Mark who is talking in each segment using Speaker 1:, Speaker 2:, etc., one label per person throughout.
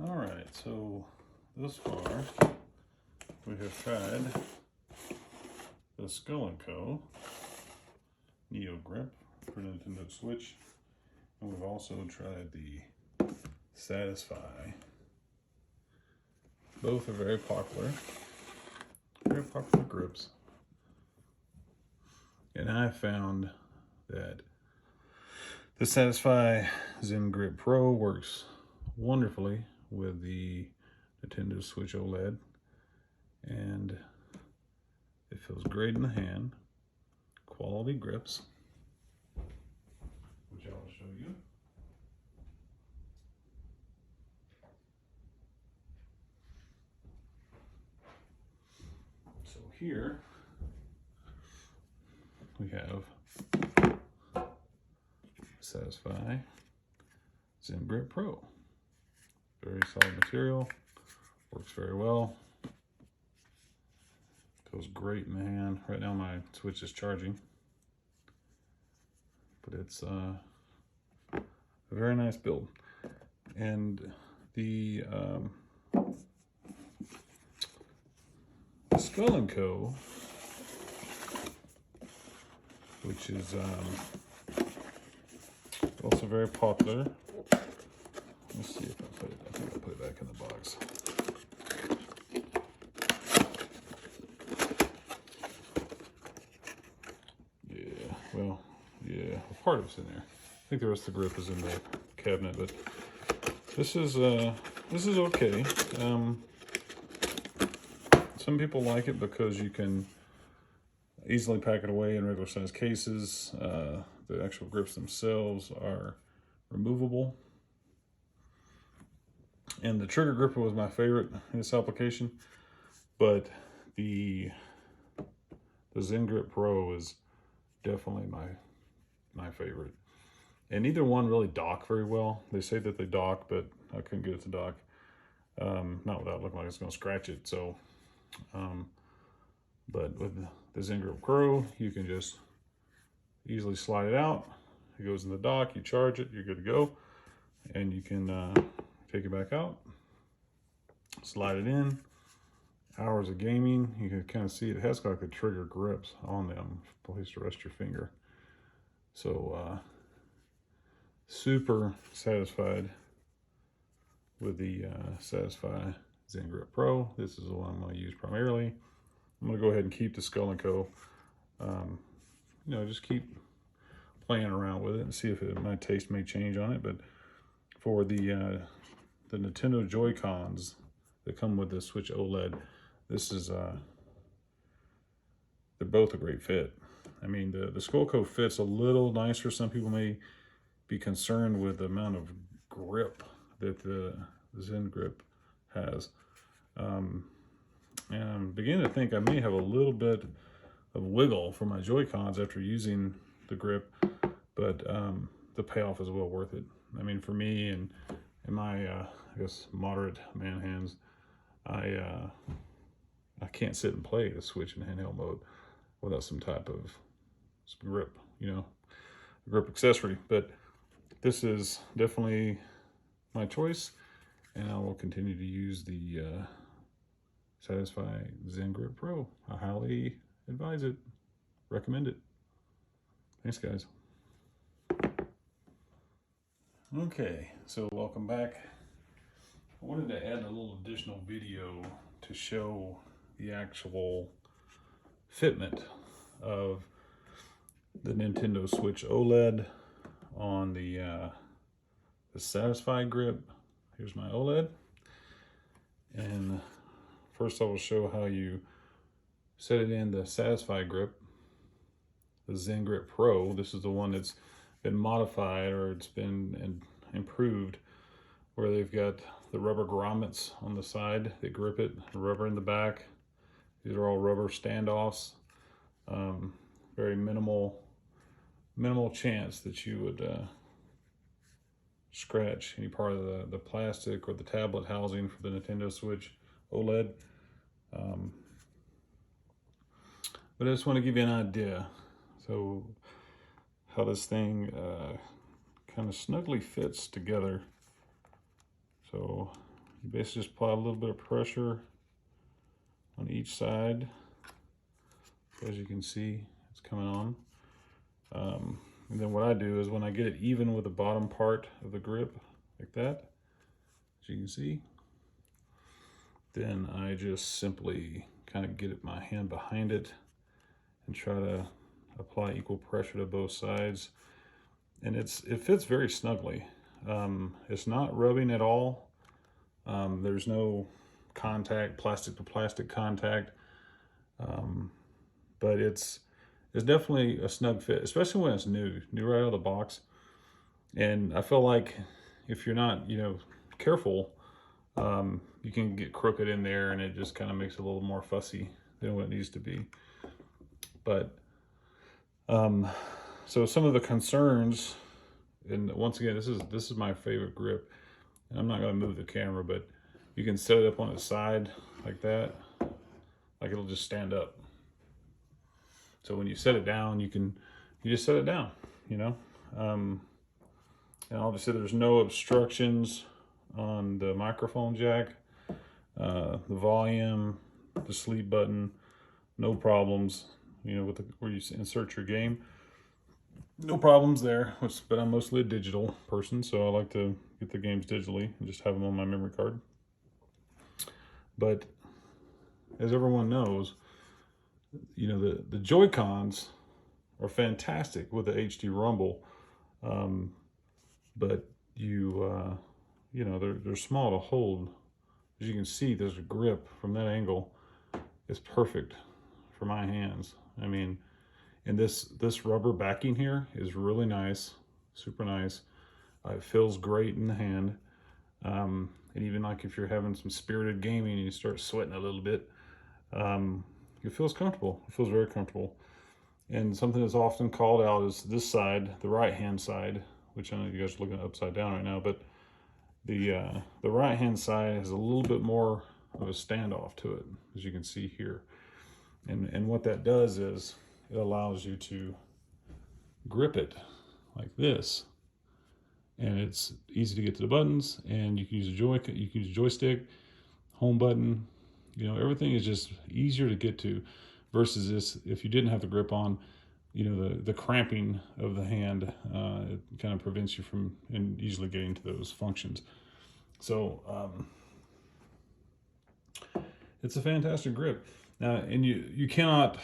Speaker 1: All right, so thus far we have tried the Skull&Co Neo Grip for Nintendo Switch, and we've also tried the Satisfye. Both are very popular grips. And I found that the Satisfye Zen Grip Pro works wonderfully with the Nintendo Switch OLED, and it feels great in the hand. Quality grips, which I will show you. So here we have Satisfye Zen Grip Pro. Very solid material, works very well. Feels great in the hand. Right now my Switch is charging, but it's a very nice build. And the Skull&Co, which is also very popular. Let me see if I think I'll put it back in the box. Well, yeah, a part of it's in there. I think the rest of the grip is in the cabinet, but this is okay. Some people like it because you can easily pack it away in regular size cases. The actual grips themselves are removable. And the trigger gripper was my favorite in this application, but the Zen Grip Pro is definitely my favorite. And neither one really dock very well. They say that they dock, but I couldn't get it to dock. Not without looking like it's gonna scratch it. So, but with the Zen Grip Pro, you can just easily slide it out. It goes in the dock, you charge it, you're good to go. And you can take it back out, slide it in. Hours of gaming, you can kind of see it has like the trigger grips on them, place to rest your finger. So super satisfied with the Satisfye Zen Grip Pro. This is the one I'm going to use primarily. I'm going to go ahead and keep the Skull&Co. You know, just keep playing around with it and see if my taste may change on it. But for the Nintendo Joy-Cons that come with the Switch OLED, this is they're both a great fit. I mean, the Skull&Co fits a little nicer. Some people may be concerned with the amount of grip that the Zen Grip has. And I'm beginning to think I may have a little bit of wiggle for my Joy-Cons after using the grip, but the payoff is well worth it. I mean, for me and my, I guess, moderate man hands, I can't sit and play the Switch in handheld mode without some type of grip, you know, grip accessory. But this is definitely my choice, and I will continue to use the Satisfye Zen Grip Pro. I highly advise it, recommend it. Thanks, guys. Okay, so welcome back. I wanted to add a little additional video to show the actual fitment of the Nintendo Switch OLED on the Satisfye grip. Here's my OLED, and first I will show how you set it in the Satisfye grip, the Zen Grip Pro. This is the one that's been modified, or it's been improved, where they've got the rubber grommets on the side that grip it, rubber in the back. These are all rubber standoffs. Very minimal chance that you would scratch any part of the plastic or the tablet housing for the Nintendo Switch OLED. But I just want to give you an idea. So how this thing kind of snugly fits together. So You basically just apply a little bit of pressure on each side. As you can see, it's coming on. And then what I do is when I get it even with the bottom part of the grip, like that, as you can see, then I just simply kind of get my hand behind it and try to apply equal pressure to both sides. And it fits very snugly. It's not rubbing at all. There's no contact, plastic to plastic contact. But it's definitely a snug fit, especially when it's new right out of the box. And I feel like if you're not, careful, you can get crooked in there, and it just kind of makes it a little more fussy than what it needs to be. But so some of the concerns, and once again, this is my favorite grip, and I'm not going to move the camera, but you can set it up on its side like that, like it'll just stand up. So when you set it down, you just set it down, and obviously there's no obstructions on the microphone jack, the volume, the sleep button, no problems, with where you insert your game. No problems there, but I'm mostly a digital person, so I like to get the games digitally and just have them on my memory card. But as everyone knows, the Joy-Cons are fantastic with the HD rumble, but they're small to hold. As you can see, there's a grip from that angle. It's perfect for my hands. I mean, and this rubber backing here is really nice, super nice. It feels great in the hand. And even like if you're having some spirited gaming and you start sweating a little bit, it feels comfortable. It feels very comfortable. And something that's often called out is this side, the right-hand side, which I know you guys are looking upside down right now, but the right-hand side has a little bit more of a standoff to it, as you can see here. And what that does is it allows you to grip it like this, and it's easy to get to the buttons, and you can use a joystick, home button. Everything is just easier to get to versus this. If you didn't have the grip on, the cramping of the hand, it kind of prevents you from easily getting to those functions. So it's a fantastic grip. Now, and you cannot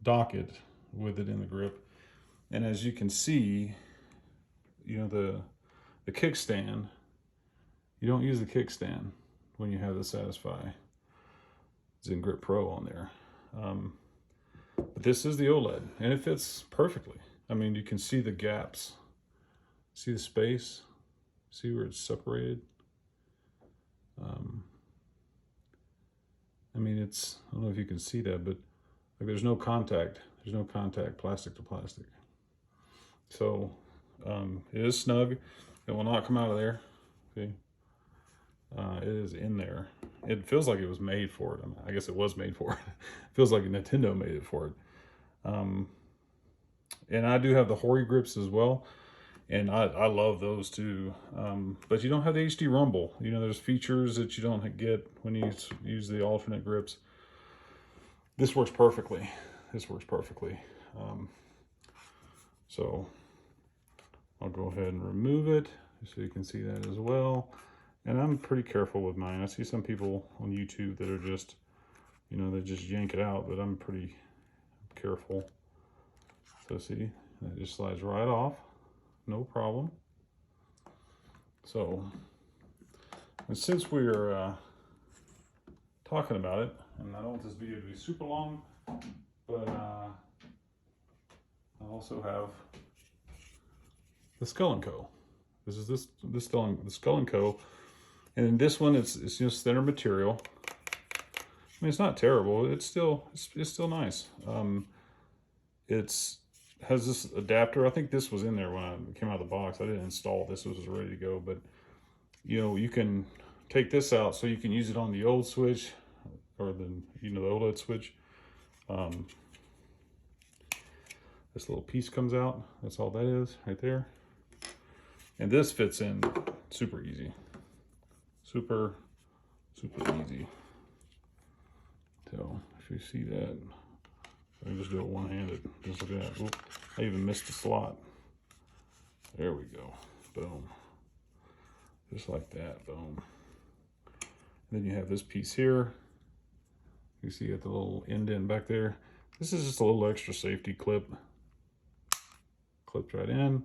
Speaker 1: dock it with it in the grip. And as you can see, the kickstand, you don't use the kickstand when you have the Satisfye Zen Grip Pro on there. But this is the OLED, and it fits perfectly. I mean, you can see the gaps. See the space? See where it's separated? I mean, I don't know if you can see that, but like there's no contact. There's no contact, plastic to plastic. So it is snug. It will not come out of there. See? It is in there. It feels like it was made for it. I mean, I guess it was made for it. It feels like Nintendo made it for it. And I do have the Hori grips as well, and I love those too. But you don't have the HD rumble. There's features that you don't get when you use the alternate grips. This works perfectly. This works perfectly. So I'll go ahead and remove it so you can see that as well. And I'm pretty careful with mine. I see some people on YouTube that are just, they just yank it out, but I'm pretty careful. So see, that just slides right off, no problem. So, and since we're talking about it, and I don't want this video to be super long, but I also have the Skull&Co. This is the Skull&Co. And in this one, it's just thinner material. I mean, it's not terrible. It's still nice. It has this adapter. I think this was in there when I came out of the box. I didn't install this. This was ready to go. But you can take this out so you can use it on the old Switch or the OLED Switch. This little piece comes out. That's all that is right there. And this fits in super easy. Super super easy. So if you see that, I can just do it one-handed. Just look at that. Oop, I even missed a slot. There we go. Boom. Just like that. Boom. And then you have this piece here. You see at the little indent back there. This is just a little extra safety clip. Clipped right in.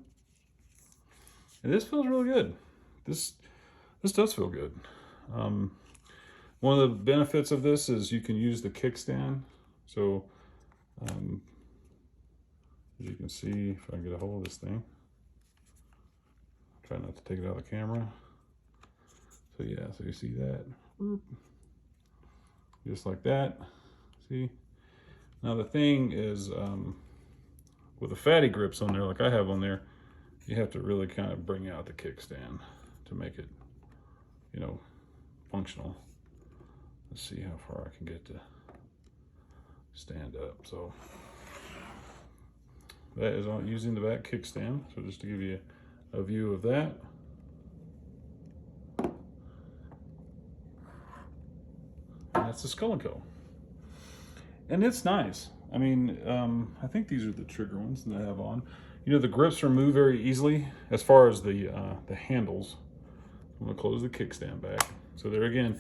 Speaker 1: And this feels really good. This does feel good. One of the benefits of this is you can use the kickstand. So as you can see, if I can get a hold of this thing, try not to take it out of the camera. So yeah, so you see that, just like that. See, now the thing is, with the fatty grips on there, like I have on there, you have to really kind of bring out the kickstand to make it, you know, functional. Let's see how far I can get to stand up. So that is on using the back kickstand. So just to give you a view of that. And that's the Skull&Co. And it's nice. I mean, I think these are the trigger ones that I have on. You know, the grips remove very easily as far as the handles. I'm gonna close the kickstand back. So there again,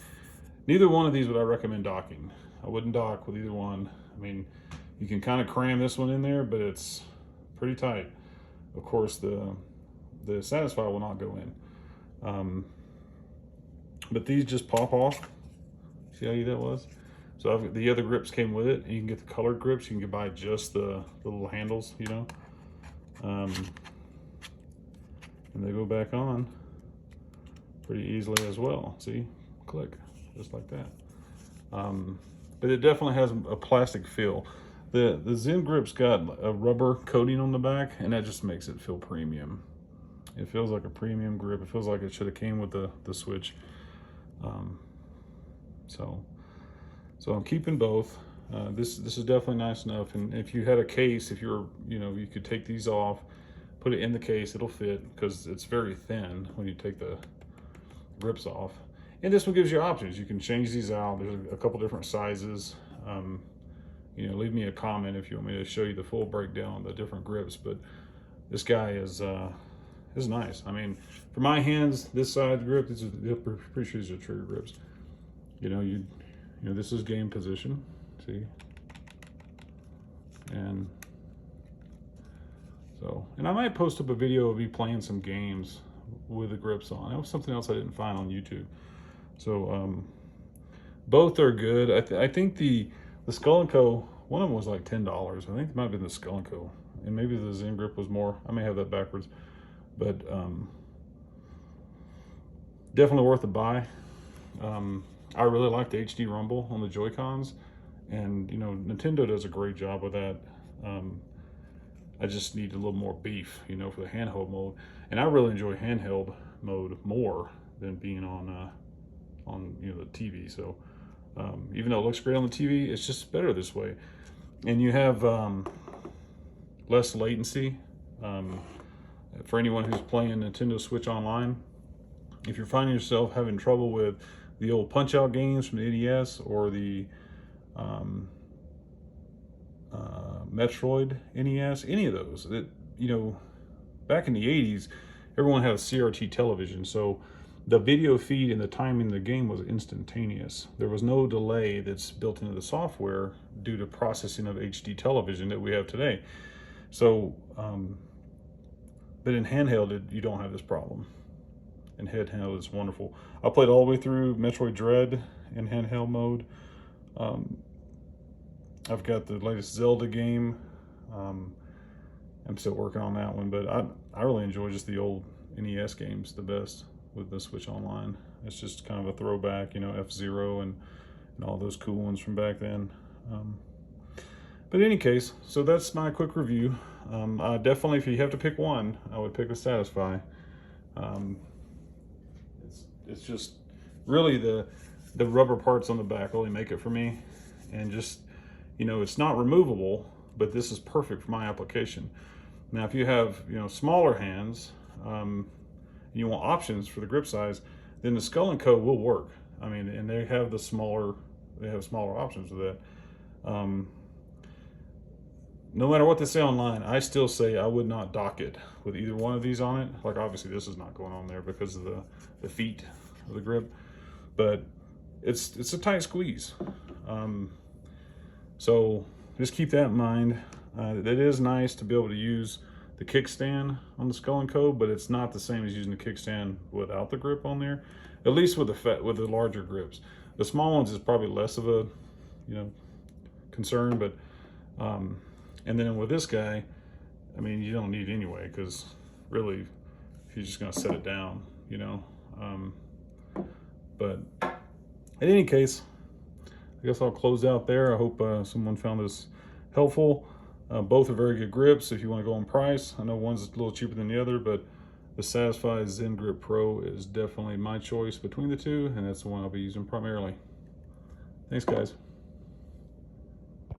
Speaker 1: neither one of these would I recommend docking. I wouldn't dock with either one. I mean, you can kind of cram this one in there, but it's pretty tight. Of course, the Satisfye will not go in. But these just pop off. See how easy that was? So the other grips came with it, and you can get the colored grips. You can buy just the little handles, you know. And they go back on pretty easily as well. See, click, just like that. But it definitely has a plastic feel. The Zen Grip's got a rubber coating on the back, and that just makes it feel premium. It feels like a premium grip. It feels like it should have came with the Switch. So I'm keeping both. This is definitely nice enough. And if you had a case, if you're, you know, you could take these off, put it in the case, it'll fit because it's very thin when you take the grips off. And this one gives you options. You can change these out. There's a couple different sizes. You know, leave me a comment if you want me to show you the full breakdown of the different grips. But this guy is nice. I mean, for my hands, this side grip, pretty sure these are trigger grips. You know, this is game position. See, and so, and I might post up a video of me playing some games with the grips on. That was something else I didn't find on YouTube. So both are good. I think the Skull&Co, one of them was like $10. I think it might have been the Skull&Co, and maybe the Zen Grip was more. I may have that backwards, but definitely worth a buy. I really like the HD rumble on the Joy-Cons, and you know, Nintendo does a great job with that. I just need a little more beef, you know, for the handheld mode, and I really enjoy handheld mode more than being on you know, the TV. So even though it looks great on the TV, it's just better this way, and you have less latency. For anyone who's playing Nintendo Switch Online, if you're finding yourself having trouble with the old Punch-Out games from the NES or the Metroid NES, any of those, you know, back in the 80s, everyone had a CRT television, so the video feed and the timing of the game was instantaneous. There was no delay that's built into the software due to processing of HD television that we have today. So, but in handheld, you don't have this problem. And handheld is wonderful. I played all the way through Metroid Dread in handheld mode. I've got the latest Zelda game. I'm still working on that one, but I really enjoy just the old NES games the best with the Switch Online. It's just kind of a throwback, you know, F-Zero and all those cool ones from back then. But in any case, so that's my quick review. Definitely, if you have to pick one, I would pick a Satisfye. It's just really the rubber parts on the back really make it for me, and just, you know, it's not removable, but this is perfect for my application. Now, if you have, you know, smaller hands, and you want options for the grip size, then the Skull&Co will work. I mean, and they have smaller options with that. No matter what they say online, I still say I would not dock it with either one of these on it. Like obviously this is not going on there because of the feet of the grip, but it's a tight squeeze. So just keep that in mind. It is nice to be able to use the kickstand on the Skull&Co, but it's not the same as using the kickstand without the grip on there. At least with the larger grips. The small ones is probably less of a concern, but and then with this guy, I mean, you don't need it anyway, because really, if you're just gonna set it down, but in any case, I guess I'll close out there. I hope someone found this helpful. Both are very good grips if you want to go on price. I know one's a little cheaper than the other, but the Satisfye Zen Grip Pro is definitely my choice between the two, and that's the one I'll be using primarily. Thanks, guys.